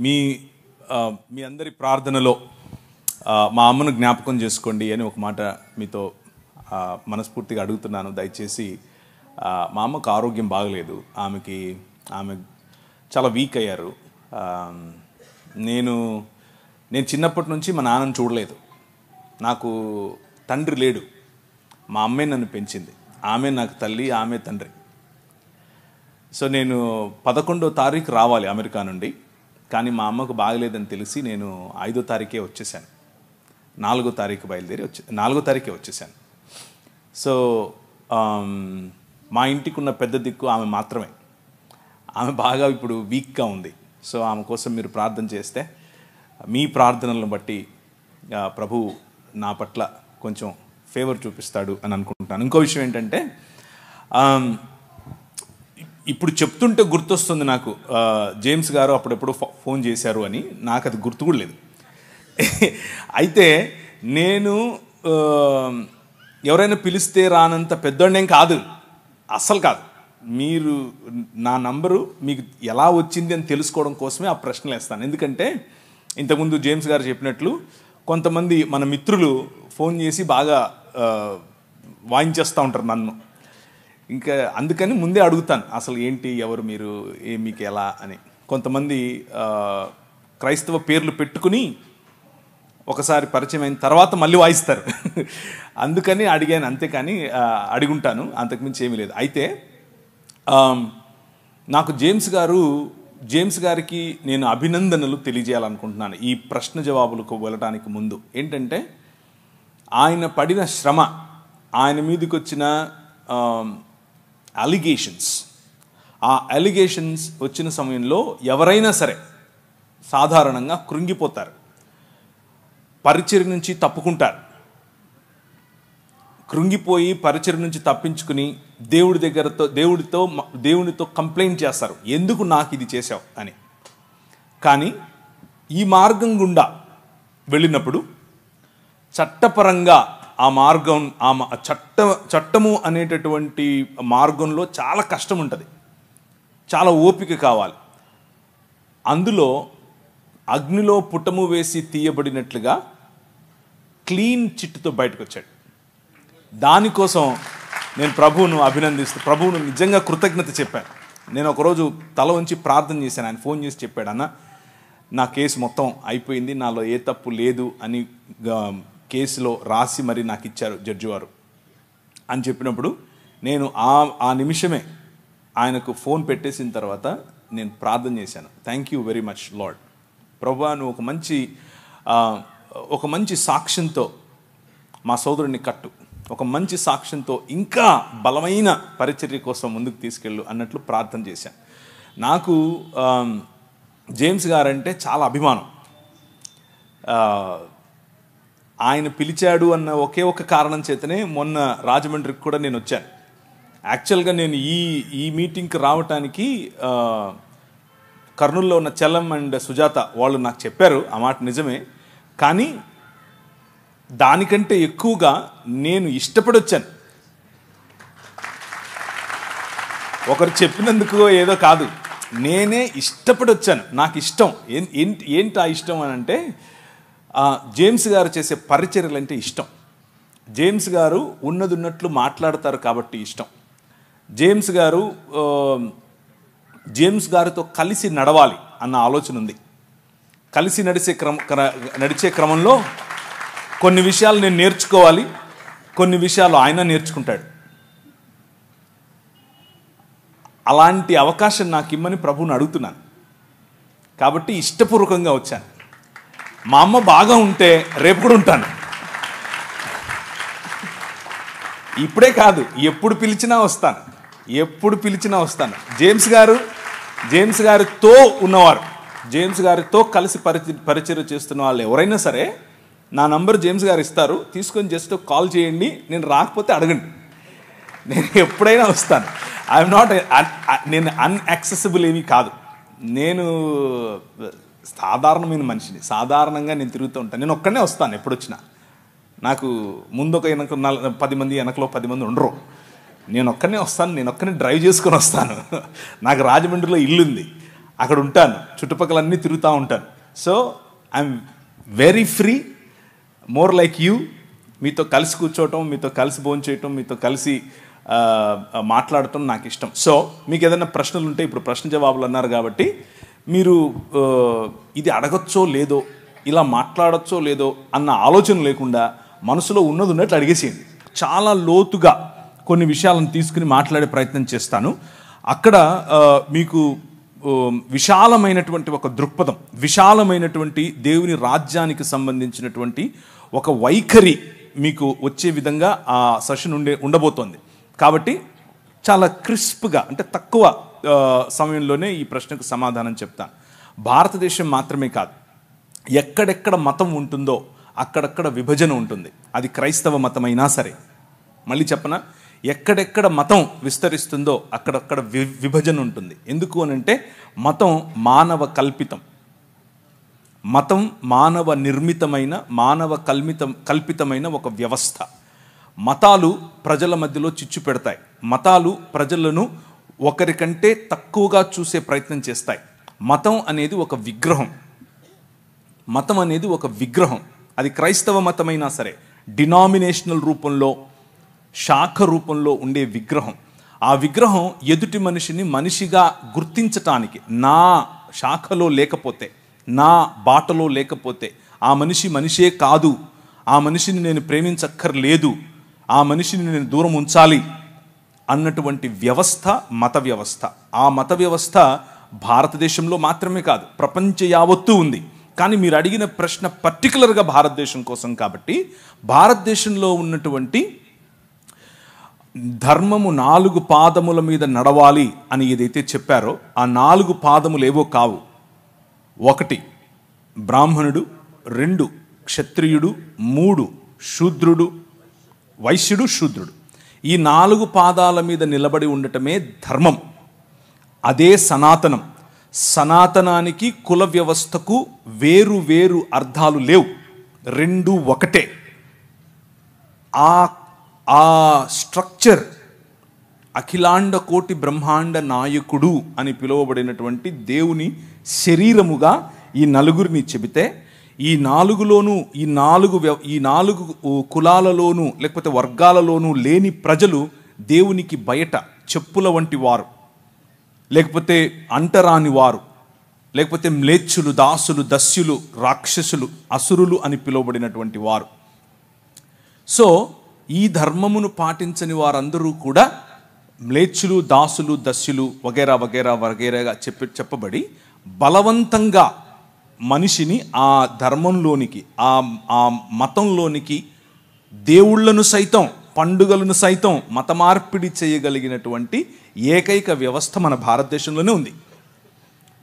మీ మీ అందరి ప్రార్థనలో మా అమ్మను జ్ఞాపకం చేసుకోండి అని ఒక మాట మీతో మనస్ఫూర్తిగా అడుగుతున్నాను. దయచేసి మా అమ్మకు ఆరోగ్యం బాగలేదు. ఆమె చాలా వీక్ అయ్యారు. నేను చిన్నప్పటి నుంచి మా నాన్నను చూడలేదు. నాకు తండ్రి లేడు. మా అమ్మే నన్ను పెంచింది. ఆమె నాకు తల్లి, ఆమె తండ్రి. సో నేను 11వ తారీఖు రావాలి అమెరికా నుండి. కానీ మా అమ్మకు బాగలేదని తెలిసి నేను 5వ తారీఖే వచ్చేసాను. 4వ తారీఖు బయలుదేరి 4వ తారీఖే వచ్చేసాను. సో మా ఇంటికి ఉన్న పెద్ద దిక్కు ఆమె మాత్రమే. ఆమె బాగా ఇప్పుడు వీక్గా ఉంది. సో ఆమె కోసం మీరు ప్రార్థన చేస్తే మీ ప్రార్థనలను బట్టి ప్రభు నా పట్ల కొంచెం ఫేవర్ చూపిస్తాడు అని అనుకుంటాను. ఇంకో విషయం ఏంటంటే, ఇప్పుడు చెప్తుంటే గుర్తొస్తుంది నాకు, జేమ్స్ గారు అప్పుడెప్పుడు ఫోన్ చేశారు అని. నాకు అది గుర్తు కూడా లేదు. అయితే నేను ఎవరైనా పిలిస్తే రానంత పెద్దోడేం కాదు, అస్సలు కాదు. మీరు నా నంబరు మీకు ఎలా వచ్చింది అని తెలుసుకోవడం కోసమే ఆ ప్రశ్నలు వేస్తాను. ఎందుకంటే ఇంతకుముందు జేమ్స్ గారు చెప్పినట్లు కొంతమంది మన మిత్రులు ఫోన్ చేసి బాగా వాయించేస్తూ ఉంటారు నన్ను. ఇంకా అందుకని ముందే అడుగుతాను, అసలు ఏంటి, ఎవరు మీరు, మీకు ఎలా అని. కొంతమంది క్రైస్తవ పేర్లు పెట్టుకుని ఒకసారి పరిచయం అయిన తర్వాత మళ్ళీ వాయిస్తారు. అందుకని అడిగాను, అంతేకాని అడుగుంటాను, అంతకుమించి ఏమీ లేదు. అయితే నాకు జేమ్స్ గారికి నేను అభినందనలు తెలియజేయాలనుకుంటున్నాను ఈ ప్రశ్న జవాబులకు వెళ్ళడానికి ముందు. ఏంటంటే ఆయన పడిన శ్రమ, ఆయన మీదకి వచ్చిన అలిగేషన్స్, ఆ అలిగేషన్స్ వచ్చిన సమయంలో ఎవరైనా సరే సాధారణంగా కృంగిపోతారు, పరిచర్య నుంచి తప్పుకుంటారు. కృంగిపోయి పరిచర్య నుంచి తప్పించుకుని దేవునితో కంప్లైంట్ చేస్తారు, ఎందుకు నాకు ఇది చేశావు అని. కానీ ఈ మార్గం గుండా వెళ్ళినప్పుడు చట్టపరంగా ఆ మార్గం, చట్టము అనేటటువంటి మార్గంలో చాలా కష్టం ఉంటుంది, చాలా ఓపిక కావాలి. అందులో అగ్నిలో పుటము వేసి తీయబడినట్లుగా క్లీన్ చిట్టుతో బయటకు వచ్చాడు. దానికోసం నేను ప్రభువును అభినందిస్తూ, ప్రభువును నిజంగా కృతజ్ఞత చెప్పాను. నేను ఒకరోజు తల వంచి ప్రార్థన చేశాను. ఆయన ఫోన్ చేసి చెప్పాడు, అన్న నా కేసు మొత్తం అయిపోయింది, నాలో ఏ తప్పు లేదు అని కేసులో రాసి మరి నాకు ఇచ్చారు జడ్జి వారు అని చెప్పినప్పుడు నేను ఆ నిమిషమే ఆయనకు ఫోన్ పెట్టేసిన తర్వాత నేను ప్రార్థన చేశాను. Thank you very much lord. ప్రభువా, నువ్వు ఒక మంచి సాక్ష్యంతో మా సోదరుడిని కట్టు, ఒక మంచి సాక్ష్యంతో ఇంకా బలమైన పరిచర్య కోసం ముందుకు తీసుకెళ్ళు అన్నట్లు ప్రార్థన చేశాను. నాకు జేమ్స్ గారంటే చాలా అభిమానం. ఆయన పిలిచాడు అన్న ఒకే ఒక కారణం చేతనే మొన్న రాజమండ్రికి కూడా నేను వచ్చాను. యాక్చువల్గా నేను ఈ మీటింగ్కి రావటానికి కర్నూలులో ఉన్న చలం అండ్ సుజాత వాళ్ళు నాకు చెప్పారు, ఆ మాట నిజమే. కానీ దానికంటే ఎక్కువగా నేను ఇష్టపడి వచ్చాను. ఒకరు చెప్పినందుకు ఏదో కాదు, నేనే ఇష్టపడి వచ్చాను. నాకు ఇష్టం. ఏంటి ఆ ఇష్టం అని అంటే, జేమ్స్ గారు చేసే పరిచర్యలు అంటే ఇష్టం. జేమ్స్ గారు ఉన్నట్లు మాట్లాడతారు కాబట్టి ఇష్టం. జేమ్స్ గారితో కలిసి నడవాలి అన్న ఆలోచన ఉంది. కలిసి నడిచే క్రమంలో కొన్ని విషయాలు నేను నేర్చుకోవాలి, కొన్ని విషయాలు ఆయన నేర్చుకుంటాడు. అలాంటి అవకాశం నాకు ఇమ్మని ప్రభువుని అడుగుతున్నాను. కాబట్టి ఇష్టపూర్వకంగా వచ్చాను. మా అమ్మ బాగా ఉంటే రేపు కూడా ఉంటాను. ఇప్పుడే కాదు, ఎప్పుడు పిలిచినా వస్తాను. జేమ్స్ గారితో ఉన్నవారు, జేమ్స్ గారితో కలిసి పరిచర్య చేస్తున్న వాళ్ళు ఎవరైనా సరే నా నంబర్ జేమ్స్ గారు ఇస్తారు, తీసుకొని జస్ట్ కాల్ చేయండి. నేను రాకపోతే అడగండి, నేను ఎప్పుడైనా వస్తాను. నేను అన్యాక్సెసిబుల్ ఏమీ కాదు. నేను సాధారణమైన మనిషిని, సాధారణంగా నేను తిరుగుతూ ఉంటాను. నేను ఒక్కనే వస్తాను ఎప్పుడు వచ్చినా. నాకు ముందు ఒక 10 మంది, వెనకలో 10 మంది ఉండరు. నేను ఒక్కనే వస్తాను, నేను ఒక్కనే డ్రైవ్ చేసుకొని వస్తాను. నాకు రాజమండ్రిలో ఇల్లుంది. అక్కడ ఉంటాను, చుట్టుపక్కల అన్నీ తిరుగుతూ ఉంటాను. So I'm very free, more like you. మీతో కలిసి కూర్చోవటం, మీతో కలిసి భోంచేయటం, మీతో కలిసి మాట్లాడటం నాకు ఇష్టం. సో మీకు ఏదైనా ప్రశ్నలు ఉంటే, ఇప్పుడు ప్రశ్న జవాబులు అన్నారు కాబట్టి మీరు ఇది అడగచ్చో లేదో, ఇలా మాట్లాడచ్చో లేదో అన్న ఆలోచన లేకుండా మనసులో ఉన్నది ఉన్నట్లు అడిగేసేయండి. చాలా లోతుగా కొన్ని విషయాలను తీసుకుని మాట్లాడే ప్రయత్నం చేస్తాను. అక్కడ మీకు విశాలమైనటువంటి ఒక దృక్పథం, విశాలమైనటువంటి దేవుని రాజ్యానికి సంబంధించినటువంటి ఒక వైఖరి మీకు వచ్చే విధంగా ఆ సెషన్ ఉండబోతోంది. కాబట్టి చాలా క్రిస్ప్గా, అంటే తక్కువ సమయంలోనే ఈ ప్రశ్నకు సమాధానం చెప్తాను. భారతదేశం మాత్రమే కాదు, ఎక్కడెక్కడ మతం ఉంటుందో అక్కడక్కడ విభజన ఉంటుంది. అది క్రైస్తవ మతమైనా సరే. మళ్ళీ చెప్పనా, ఎక్కడెక్కడ మతం విస్తరిస్తుందో అక్కడక్కడ విభజన ఉంటుంది. ఎందుకు అనంటే మతం మానవ కల్పితం, మతం మానవ నిర్మితమైన, మానవ కల్పితమైన ఒక వ్యవస్థ. మతాలు ప్రజల మధ్యలో చిచ్చు పెడతాయి. మతాలు ప్రజలను ఒకరికంటే తక్కువగా చూసే ప్రయత్నం చేస్తాయి. మతం అనేది ఒక విగ్రహం, మతం అనేది ఒక విగ్రహం. అది క్రైస్తవ మతమైనా సరే, డినామినేషనల్ రూపంలో, శాఖ రూపంలో ఉండే విగ్రహం. ఆ విగ్రహం ఎదుటి మనిషిని మనిషిగా గుర్తించటానికి, నా శాఖలో లేకపోతే, నా బాటలో లేకపోతే ఆ మనిషి మనిషే కాదు, ఆ మనిషిని నేను ప్రేమించక్కర్లేదు, ఆ మనిషిని నేను దూరం ఉంచాలి అన్నటువంటి వ్యవస్థ మత వ్యవస్థ. ఆ మత వ్యవస్థ భారతదేశంలో మాత్రమే కాదు, ప్రపంచ యావత్తూ ఉంది. కానీ మీరు అడిగిన ప్రశ్న పర్టికులర్గా భారతదేశం కోసం కాబట్టి, భారతదేశంలో ఉన్నటువంటి ధర్మము 4 పాదముల మీద నడవాలి అని ఏదైతే చెప్పారో, ఆ 4 పాదములు ఏవో కావు. 1 బ్రాహ్మణుడు, 2 క్షత్రియుడు, 3 శూద్రుడు, వైశ్యుడు, శూద్రుడు. ఈ 4 పాదాల మీద నిలబడి ఉండటమే ధర్మం. అదే సనాతనం. సనాతనానికి కుల వ్యవస్థకు వేరు వేరు అర్థాలు లేవు, 2 ఒకటే. ఆ స్ట్రక్చర్ అఖిలాండ కోటి బ్రహ్మాండ నాయకుడు అని పిలువబడినటువంటి దేవుని శరీరముగా ఈ నలుగురిని చెబితే, ఈ 4లోనూ ఈ 4 కులాలలోనూ లేకపోతే వర్గాలలోనూ లేని ప్రజలు దేవునికి బయట చెప్పుల వంటి వారు, లేకపోతే అంటరాని వారు, లేకపోతే మ్లేచ్చులు, దాసులు, దస్యులు, రాక్షసులు, అసురులు అని పిలువబడినటువంటి వారు. సో ఈ ధర్మమును పాటించని వారందరూ కూడా మ్లేచ్చులు, దాసులు, దస్యులు వగేరా వగేరా వగేరాగా చెప్పబడి బలవంతంగా మనిషిని ఆ ధర్మంలోనికి, ఆ మతంలోనికి దేవుళ్లను సైతం, పండుగలను సైతం మత మార్పిడి చేయగలిగినటువంటి ఏకైక వ్యవస్థ మన భారతదేశంలోనే ఉంది.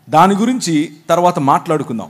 దాని గురించి తర్వాత మాట్లాడుకుందాం.